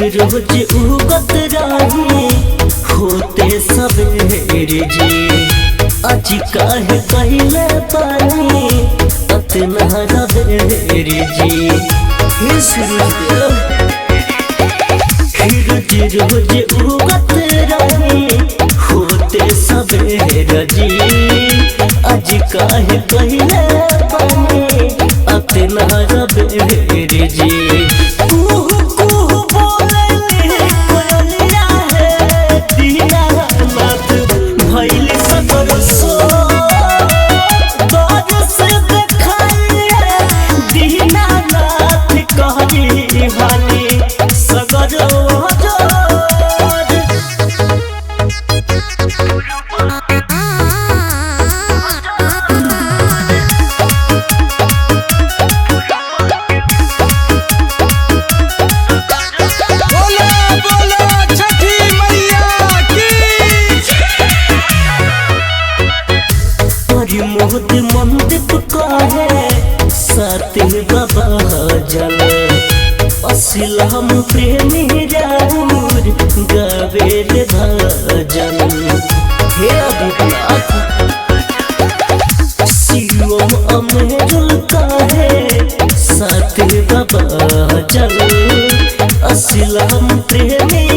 रोज उगत रही होते सवेरे जी। आज काहे कहले पानी अतना रवेरे जी। रोज रोज उगत रही होते सवेरे जी। आज काहे कहले पानी अतना रवेरे जी। मोहत मंदिप कहे साथी बाबा जल असलम प्रेमी राहुल गवेल भजन। हे आदित्यनाथ शिवम अमरुल कहे साथी बाबा जल असलम प्रेमी